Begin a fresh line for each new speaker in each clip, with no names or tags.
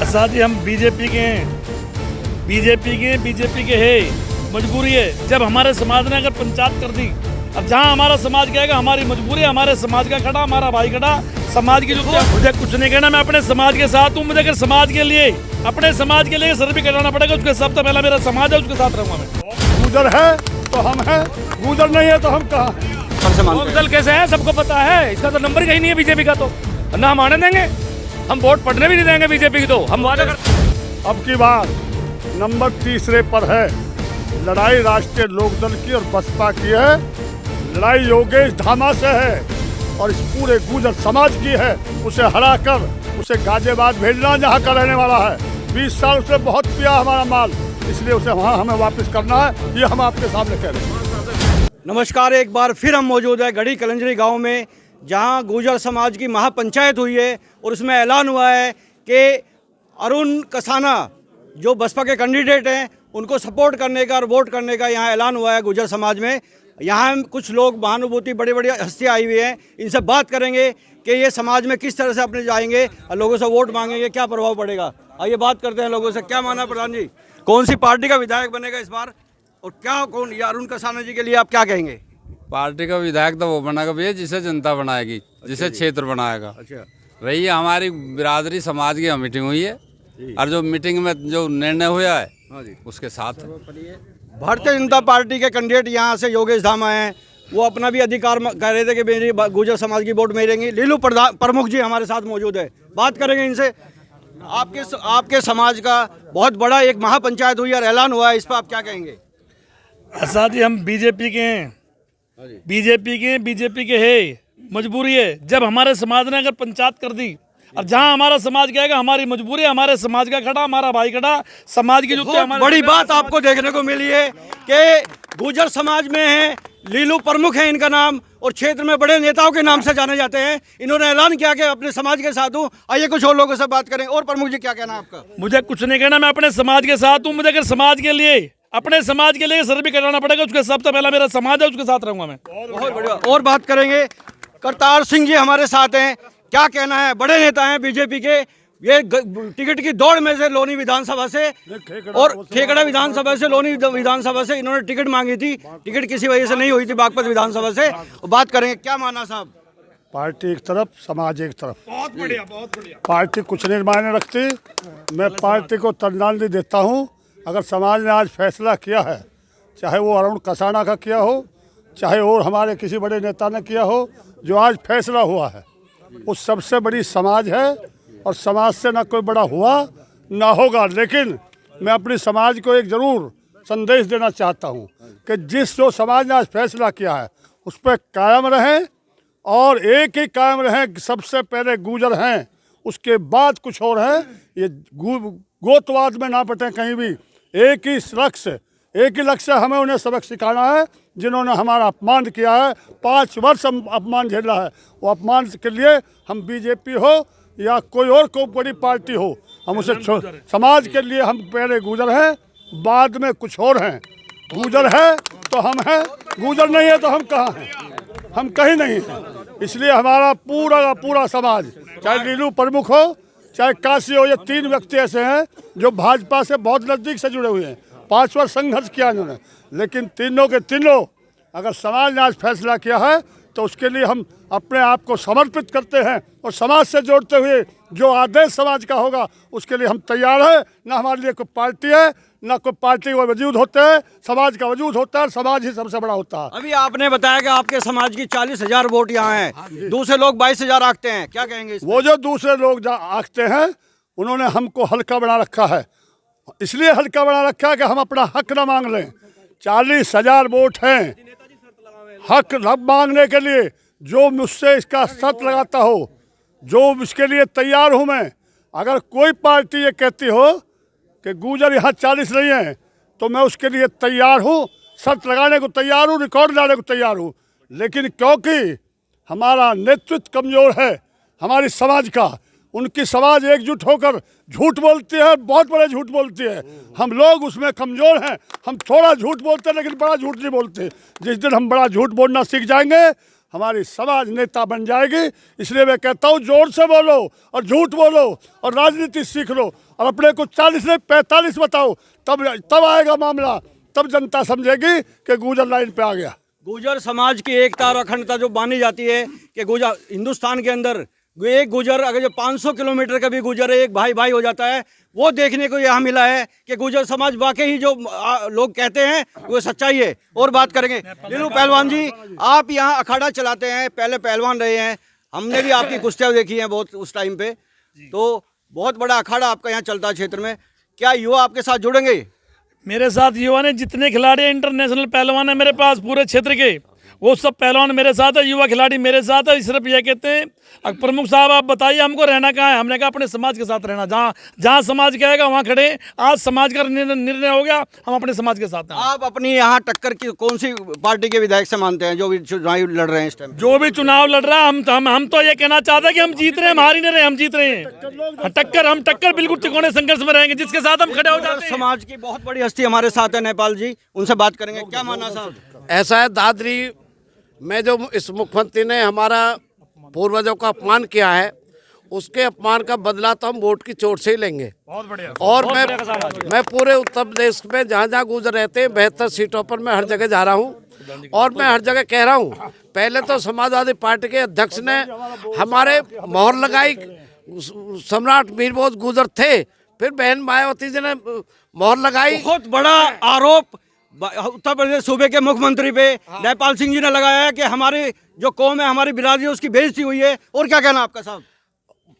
साथ ही हम बीजेपी के हैं, बीजेपी के है। मजबूरी है, जब हमारे समाज ने अगर पंचायत कर दी, अब जहाँ हमारा समाज कहेगा हमारी मजबूरी है, हमारे समाज का खड़ा, हमारा भाई खड़ा, समाज की जो मुझे कुछ नहीं कहना, मैं अपने समाज के साथ हूँ। मुझे अगर समाज के लिए, अपने समाज के लिए सर्वे कराना पड़ेगा, उसके सब तो पहला मेरा समाज है, उसके साथ रहूँगा मैं।
गुजर है तो हम हैं, गुजर नहीं है तो हम कहाँ हैं।
दल कैसे है सबको पता है, इसका तो नंबर कहीं नहीं है बीजेपी का, तो ना हम आने देंगे, हम वोट पड़ने भी नहीं देंगे बीजेपी की, तो हम वादा कर।
अब की बार नंबर तीसरे पर है। लड़ाई राष्ट्रीय लोकदल की और बसपा की है। लड़ाई योगेश धामा से है और इस पूरे गुजर समाज की है। उसे हराकर उसे गाजियाबाद भेजना, जहाँ का रहने वाला है। 20 साल उसने बहुत पिया हमारा माल, इसलिए उसे वहाँ हमें वापस करना है। ये हम आपके सामने कह रहे हैं।
नमस्कार, एक बार फिर हम मौजूद है गढ़ी कलंजरी गांव में, जहां गुर्जर समाज की महापंचायत हुई है और उसमें ऐलान हुआ है कि अरुण कसाना जो बसपा के कैंडिडेट हैं उनको सपोर्ट करने का और वोट करने का यहाँ ऐलान हुआ है गुर्जर समाज में। यहाँ कुछ लोग महानुभूति बड़ी बड़ी हस्तियाँ आई हुई हैं, इनसे बात करेंगे कि ये समाज में किस तरह से अपने जाएंगे और लोगों से वोट मांगेंगे, क्या प्रभाव पड़ेगा। आइए बात करते हैं लोगों से। क्या माना प्रधान जी, कौन सी पार्टी का विधायक बनेगा इस बार, और क्या कौन या अरुण कसाना जी के लिए आप क्या कहेंगे?
पार्टी का विधायक तो वो बनेगा भैया जिसे जनता बनाएगी, जिसे क्षेत्र बनाएगा।
अच्छा,
रही है हमारी बिरादरी समाज की मीटिंग हुई है और जो मीटिंग में जो निर्णय हुआ है उसके साथ
भारतीय जनता पार्टी के कैंडिडेट यहाँ से योगेश धामा हैं, वो अपना भी अधिकार कह रहे थे कि मेरी गुर्जर समाज की वोट मिलेंगी। लीलू प्रमुख जी हमारे साथ मौजूद है, बात करेंगे इनसे। आपके समाज का बहुत बड़ा एक महापंचायत हुई और ऐलान हुआ है, इस पर आप क्या कहेंगे?
साथ ही हम बीजेपी के हैं, बीजेपी के है। मजबूरी है, जब हमारे समाज ने अगर पंचायत कर दी, अब जहाँ हमारा समाज कहेगा हमारी मजबूरी है, हमारे समाज का खड़ा, हमारा भाई खड़ा, समाज की जो
बड़ी बात आपको देखने को मिली है कि गुर्जर समाज में है, लीलू प्रमुख है इनका नाम, और क्षेत्र में बड़े नेताओं के नाम से जाने जाते हैं। इन्होंने ऐलान किया कि अपने समाज के साथ हूँ। आइए कुछ और लोगों से बात करें। और प्रमुख जी क्या कहना है आपका?
मुझे कुछ नहीं कहना, मैं अपने समाज के साथ हूँ। मुझे अगर समाज के लिए, अपने समाज के लिए सर्वे कराना पड़ेगा, उसके सब तो पहला मेरा समाज है, उसके साथ रहूँगा मैं।
बहुत बढ़िया। और बात करेंगे, करतार सिंह जी हमारे साथ हैं, क्या कहना है? बड़े नेता हैं बीजेपी के, ये टिकट की दौड़ में से लोनी विधानसभा से और खेकड़ा विधानसभा से, लोनी विधानसभा से इन्होंने टिकट मांगी थी, टिकट किसी वजह से नहीं हुई थी बागपत विधानसभा से। बात करेंगे, क्या माना साहब?
पार्टी एक तरफ, समाज एक तरफ।
बहुत बढ़िया, बहुत बढ़िया।
पार्टी कुछ नहीं मायने रखती। मैं पार्टी को श्रद्धांजलि देता हूँ। अगर समाज ने आज फैसला किया है, चाहे वो अरुण कसाना का किया हो, चाहे और हमारे किसी बड़े नेता ने किया हो, जो आज फैसला हुआ है वो सबसे बड़ी समाज है और समाज से ना कोई बड़ा हुआ ना होगा। लेकिन मैं अपनी समाज को एक ज़रूर संदेश देना चाहता हूँ कि जो समाज ने आज फैसला किया है उस पर कायम रहें, और एक ही कायम रहें। सबसे पहले गुर्जर हैं, उसके बाद कुछ और है। ये गोतवाद में ना पटे कहीं भी। एक ही लक्ष्य हमें उन्हें सबक सिखाना है जिन्होंने हमारा अपमान किया है। 5 वर्ष हम अपमान झेला है। वो अपमान के लिए हम बीजेपी हो या कोई और को बड़ी पार्टी हो, हम उसे समाज के लिए हम पहले गुजर हैं, बाद में कुछ और हैं। गुजर है तो हम हैं, गुजर नहीं है तो हम कहाँ हैं, हम कहीं नहीं हैं। इसलिए हमारा पूरा का पूरा समाज, चाहे लीलू प्रमुख हो चाहे काशी हो, ये 3 व्यक्ति ऐसे हैं जो भाजपा से बहुत नज़दीक से जुड़े हुए हैं। 5 वर्ष संघर्ष किया इन्होंने, लेकिन तीनों के तीनों अगर समाज ने आज फैसला किया है तो उसके लिए हम अपने आप को समर्पित करते हैं, और समाज से जोड़ते हुए जो आदेश समाज का होगा उसके लिए हम तैयार हैं। ना हमारे लिए कोई पार्टी है, ना कोई पार्टी का वजूद होता है, समाज का वजूद होता है, समाज ही सबसे बड़ा होता है।
अभी आपने बताया कि आपके समाज की 40,000 वोट यहाँ हैं, दूसरे लोग 22,000 आंकते हैं, क्या कहेंगे? वो
जो दूसरे लोग आंकते हैं उन्होंने हमको हल्का बना रखा है, इसलिए हल्का बना रखा है कि हम अपना हक न मांग लें। 40,000 वोट हैं, हक मांगने के लिए जो मुझसे इसका शर्त लगाता हो, जो इसके लिए तैयार हूँ मैं। अगर कोई पार्टी ये कहती हो कि गुर्जर यहाँ 40 नहीं है तो मैं उसके लिए तैयार हूँ, शर्त लगाने को तैयार हूँ, रिकॉर्ड लाने को तैयार हूँ। लेकिन क्योंकि हमारा नेतृत्व कमज़ोर है हमारी समाज का, उनकी समाज एकजुट होकर झूठ बोलती है, बहुत बड़े झूठ बोलती है। हम लोग उसमें कमज़ोर हैं, हम थोड़ा झूठ बोलते हैं लेकिन बड़ा झूठ नहीं बोलते। जिस दिन हम बड़ा झूठ बोलना सीख जाएंगे हमारी समाज नेता बन जाएगी। इसलिए मैं कहता हूँ जोर से बोलो और झूठ बोलो और राजनीति सीख लो और अपने को 40 नहीं 45 बताओ, तब आएगा मामला, तब जनता समझेगी कि गुर्जर लाइन पे आ गया।
गुर्जर समाज की एकता और अखंडता जो मानी जाती है कि गुर्जर हिंदुस्तान के अंदर एक गुर्जर अगर जो 500 किलोमीटर का भी गुर्जर है, एक भाई भाई हो जाता है, वो देखने को यहाँ मिला है कि गुर्जर समाज वाकई ही जो लोग कहते हैं वो सच्चाई है। और बात करेंगे लीलू पहलवान जी, आप यहाँ अखाड़ा चलाते हैं, पहले पहलवान रहे हैं, हमने भी आपकी कुश्तियाँ देखी हैं बहुत उस टाइम पे, तो बहुत बड़ा अखाड़ा आपका यहाँ चलता है क्षेत्र में। क्या युवा आपके साथ जुड़ेंगे?
मेरे साथ युवा ने जितने खिलाड़ी इंटरनेशनल पहलवान है मेरे पास पूरे क्षेत्र के, वो सब पहलवान मेरे साथ है, युवा खिलाड़ी मेरे साथ है। सिर्फ ये कहते हैं प्रमुख साहब आप बताइए हमको रहना कहाँ है? हमने कहा अपने समाज के साथ रहना, जहाँ समाज कहेगा वहाँ खड़े। आज समाज का निर्णय हो गया, हम अपने समाज के साथ हैं।
आप अपनी यहाँ टक्कर की कौन सी पार्टी के विधायक से मानते हैं जो भी चुनाव लड़ रहे हैं इस टाइम?
जो भी चुनाव लड़ रहा है हम तो ये कहना चाहते हैं कि हम जीत रहे हैं, हम हार ही नहीं रहे, हम जीत रहे हैं। टक्कर बिल्कुल तिकोने संघर्ष में रहेंगे, जिसके साथ हम खड़े हो जाते हैं।
समाज की बहुत बड़ी हस्ती हमारे साथ है नेपाल जी, उनसे बात करेंगे। क्या मानना साहब?
ऐसा है दादरी में जो इस मुख्यमंत्री ने हमारा पूर्वजों का अपमान किया है, उसके अपमान का बदला तो हम वोट की चोट से ही लेंगे।
बहुत बढ़िया।
और मैं पूरे उत्तर प्रदेश में जहाँ जहाँ गुजर रहते हैं 72 सीटों पर मैं हर जगह जा रहा हूँ और मैं हर जगह कह रहा हूँ। पहले तो समाजवादी पार्टी के अध्यक्ष ने हमारे मोहर लगाई, सम्राट मीर बोस गुजर थे, फिर बहन मायावती जी ने मोहर लगाई।
बहुत बड़ा आरोप उत्तर प्रदेश सूबे के मुख्यमंत्री पे नेपाल सिंह जी ने लगाया है कि हमारी जो कौम है, हमारी बिरादरी है, उसकी बेइज्जती हुई है। और क्या कहना आपका साहब?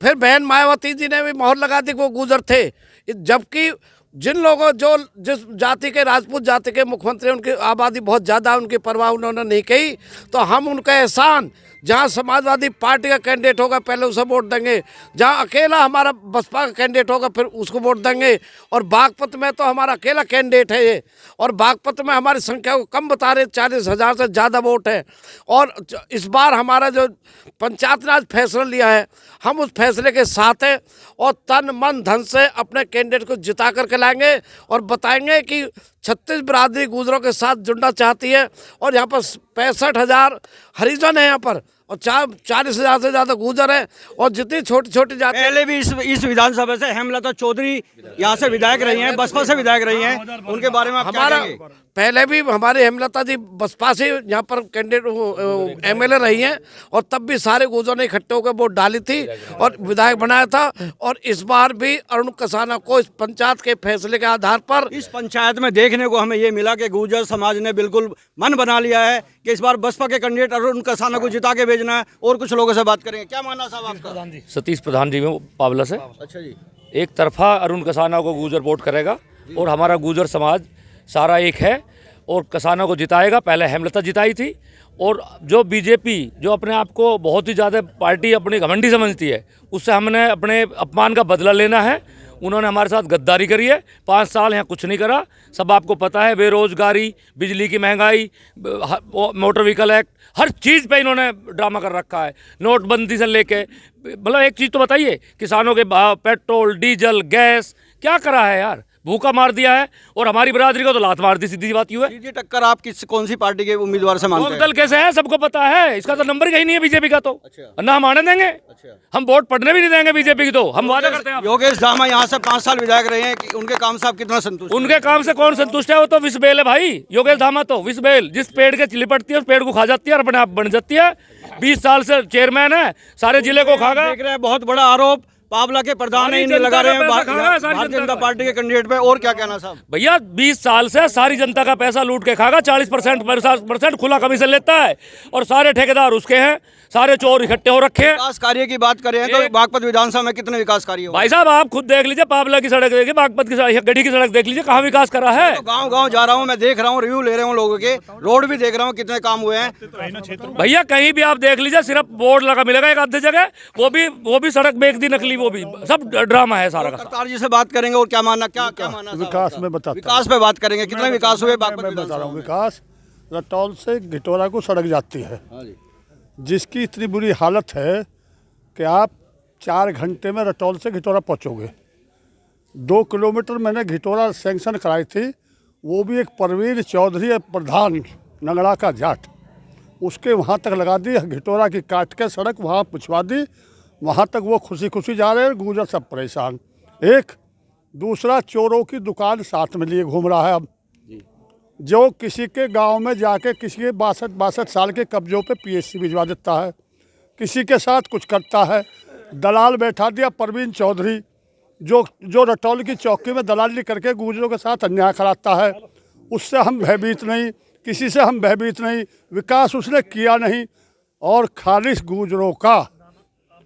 फिर बहन मायावती जी ने भी मोहर लगा दी, वो गुजर थे। जबकि जिन लोगों जो जिस जाति के राजपूत जाति के मुख्यमंत्री, उनकी आबादी बहुत ज़्यादा, उनकी परवाह उन्होंने नहीं की, तो हम उनका एहसान, जहाँ समाजवादी पार्टी का कैंडिडेट होगा पहले उसे वोट देंगे, जहाँ अकेला हमारा बसपा का कैंडिडेट होगा फिर उसको वोट देंगे। और बागपत में तो हमारा अकेला कैंडिडेट है ये, और बागपत में हमारी संख्या को कम बता रहे, 40,000 से ज़्यादा वोट है। और इस बार हमारा जो पंचायत ने आज फैसला लिया है, हम उस फैसले के साथ हैं और तन मन धन से अपने कैंडिडेट को जिता करके लाएंगे और बताएंगे कि 36 बिरादरी गुजरों के साथ जुड़ना चाहती है। और यहाँ पर 65,000 हरिजन है यहाँ पर, और 40,000 से ज़्यादा गुजर है, और जितनी छोटी छोटी जाति।
पहले भी इस विधानसभा से हेमलता चौधरी यहाँ से विधायक रही हैं, बसपा से विधायक रही हैं, उनके बारे में आप क्या कहेंगे?
पहले भी हमारे हेमलता जी बसपा से यहाँ पर कैंडिडेट एमएलए रही हैं, और तब भी सारे गुजरों ने इकट्ठे होकर वोट डाली थी और विधायक बनाया था। और इस बार भी अरुण कसाना को इस पंचायत के फैसले के आधार पर,
इस पंचायत में देखने को हमें ये मिला कि गुर्जर समाज ने बिल्कुल मन बना लिया है कि इस बार बसपा के कैंडिडेट अरुण कसाना को जिता के भेजना है। और कुछ लोगों से बात करेंगे। क्या मानना साहब आपका?
सतीश प्रधान जी में पावला से।
अच्छा जी।
एक तरफा अरुण कसाना को गुर्जर वोट करेगा और हमारा गुर्जर समाज सारा एक है और कसाना को जिताएगा। पहले हेमलता जिताई थी, और जो बीजेपी जो अपने आप को बहुत ही ज़्यादा पार्टी अपनी घमंडी समझती है, उससे हमने अपने अपमान का बदला लेना है। उन्होंने हमारे साथ गद्दारी करी है, 5 साल यहाँ कुछ नहीं करा, सब आपको पता है। बेरोजगारी, बिजली की महंगाई, मोटर व्हीकल एक्ट, हर चीज़ पे इन्होंने ड्रामा कर रखा है। नोटबंदी से लेके, मतलब एक चीज़ तो बताइए, किसानों के भाव, पेट्रोल, डीजल, गैस, क्या करा है यार? भूखा मार दिया है, और हमारी बिरादरी को तो लात मार दी, सीधी बात यूँ है।
सीधी टक्कर आप कौन सी पार्टी के उम्मीदवार से मानते हैं?
दल कैसे है सबको पता है, इसका तो नंबर कहीं नहीं है बीजेपी का, तो
अच्छा।
ना हम आने देंगे।
अच्छा।
हम वोट पड़ने भी नहीं देंगे बीजेपी की, तो हम वादा करते हैं।
योगेश धामा यहाँ से 5 साल विधायक रहे हैं, उनके काम से आप कितना संतुष्ट?
उनके काम से कौन संतुष्ट है? वो तो विषबेल है भाई, योगेश धामा तो विषबेल, जिस पेड़ के लिपटती है उस पेड़ को खा जाती है और अपने आप बन जाती है। 20 साल से चेयरमैन है, सारे जिले को खा गया।
देख रहे हैं बहुत बड़ा आरोप पावला के प्रधान ने इन्हें लगा रहे हैं भारतीय जनता पार्टी के कैंडिडेट पे। और क्या कहना साहब?
भैया 20 साल से सारी जनता का पैसा लूट के खागा, 40% खुला कमीशन लेता है, और सारे ठेकेदार उसके हैं, सारे चोर इकट्ठे हो रखे हैं।
विकास कार्य की बात करें तो बागपत विधानसभा में कितने विकास कार्य हुए?
भाई साहब आप खुद देख लीजिए, पावला की सड़क देखिए, बागपत की गढ़ी की सड़क देख लीजिए, कहाँ विकास करा है।
तो गांव-गांव जा रहा हूँ मैं, देख रहा हूँ, रिव्यू ले रहा हूँ लोगों के, रोड भी देख रहा हूँ कितने काम हुए हैं।
भैया कहीं भी आप देख लीजिए, सिर्फ बोर्ड लगा मिलेगा एक आधे जगह, वो भी सड़क बेच दी नकली, वो भी सब ड्रामा है सारा का।
सरकार जी से बात करेंगे। और क्या मानना? क्या मानना?
विकास में बताता हूं।
विकास पे बात करेंगे, कितने विकास हुए बागपत
मैं बता
विधानसभा
रहा हूँ।
में?
विकास रटौल से घिटोरा को सड़क जाती है, जिसकी इतनी बुरी हालत है कि आप 4 घंटे में रटौल से घिटोरा पहुँचोगे। 2 किलोमीटर मैंने घिटोरा सेंक्शन कराई थी, वो भी एक परवीन चौधरी प्रधान नंगड़ा का जाट, उसके वहाँ तक लगा दी, घिटोरा की काट के सड़क वहाँ पहुँचवा दी, वहाँ तक वो खुशी खुशी जा रहे हैं, गुजर सब परेशान। एक दूसरा, चोरों की दुकान साथ में लिए घूम रहा है अब, जो किसी के गांव में जाके किसी के 62 साल के कब्जों पे PSC भिजवा देता है, किसी के साथ कुछ करता है। दलाल बैठा दिया परवीन चौधरी, जो रटौली की चौकी में दलाली करके गुजरों के साथ अन्याय कराता है। उससे हम भयभीत नहीं, किसी से हम भयभीत नहीं, विकास उसने किया नहीं। और खालिश गुजरों का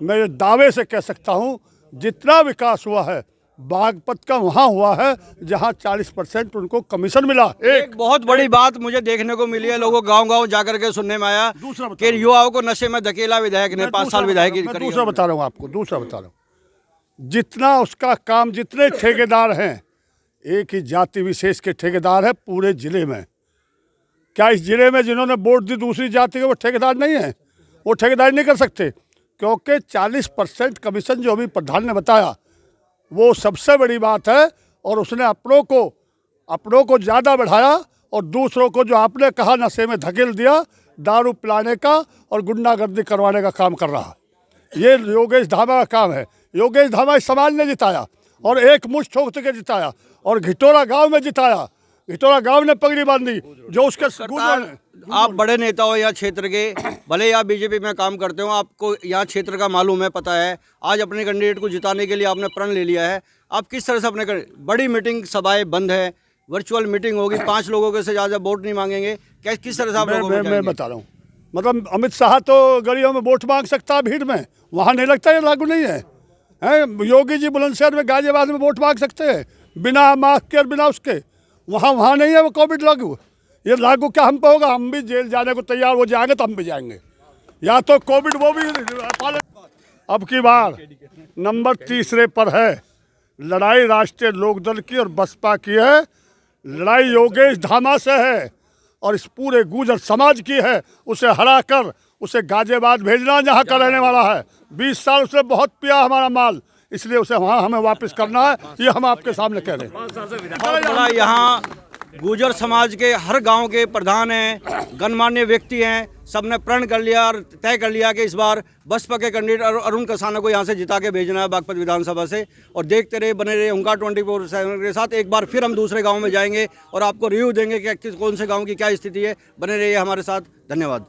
मैं ये दावे से कह सकता हूँ, जितना विकास हुआ है बागपत का वहाँ हुआ है जहाँ 40% उनको कमीशन मिला।
एक बहुत बड़ी बात मुझे देखने को मिली है, लोगों गांव-गांव जाकर के सुनने में आया कि युवाओं को नशे में धकेला विधायक ने, 5 साल विधायक
मैं दूसरा बता रहा हूँ आपको, दूसरा बता रहा हूँ। जितना उसका काम, जितने ठेकेदार हैं, एक ही जाति विशेष के ठेकेदार है पूरे जिले में। क्या इस जिले में जिन्होंने वोट दी दूसरी जाति के वो ठेकेदार नहीं है? वो ठेकेदारी नहीं कर सकते, क्योंकि 40% कमीशन जो अभी प्रधान ने बताया वो सबसे बड़ी बात है। और उसने अपनों को ज़्यादा बढ़ाया और दूसरों को, जो आपने कहा, नशे में धकेल दिया, दारू पिलाने का और गुंडागर्दी करवाने का काम कर रहा। ये योगेश धामा का काम है। योगेश धामा इस समाज ने जिताया और एक मुश्त ठोक के जिताया, और घिटोरा गांव में जिताया। घिटोरा गांव ने पगड़ी बांधी, जो उसके
आप बड़े नेता हो यहाँ क्षेत्र के, भले ही आप बीजेपी में काम करते हो, आपको यहाँ क्षेत्र का मालूम है, पता है। आज अपने कैंडिडेट को जिताने के लिए आपने प्रण ले लिया है। आप किस तरह से अपने बड़ी मीटिंग, सभाएं बंद है, वर्चुअल मीटिंग होगी, 5 लोगों के से ज़्यादा वोट नहीं मांगेंगे, क्या किस तरह से आप लोगों
मैं बता रहा हूँ। मतलब अमित शाह तो गलियों में वोट मांग सकता है भीड़ में, वहाँ नहीं लगता, ये लागू नहीं है। योगी जी बुलंदशहर में, गाजियाबाद में वोट मांग सकते हैं बिना मास्क के और बिना उसके, वहाँ नहीं है वो कोविड लागू। ये लागू क्या हम पे होगा? हम भी जेल जाने को तैयार हो जाएंगे तो हम भी जाएंगे, या तो कोविड वो भी पालन। अब की बार नंबर 3 पर है लड़ाई राष्ट्रीय लोकदल की और बसपा की है। लड़ाई योगेश धामा से है और इस पूरे गुजर समाज की है। उसे हराकर उसे गाजियाबाद भेजना, जहाँ का रहने वाला है। 20 साल उसने बहुत पिया हमारा माल, इसलिए उसे वहाँ हमें वापस करना है। ये हम आपके सामने कह रहे हैं।
बहुत बड़ा यहाँ गुजर समाज के हर गांव के प्रधान हैं, गणमान्य व्यक्ति हैं, सबने प्रण कर लिया और तय कर लिया कि इस बार बसपा के कैंडिडेट अरुण कसाना को यहाँ से जिता के भेजना है बागपत विधानसभा से। और देखते रहे, बने रहे हुंकार 24/7 के साथ। एक बार फिर हम दूसरे गाँव में जाएंगे और आपको रिव्यू देंगे कि कौन से गाँव की क्या स्थिति है। बने रहिए हमारे साथ। धन्यवाद।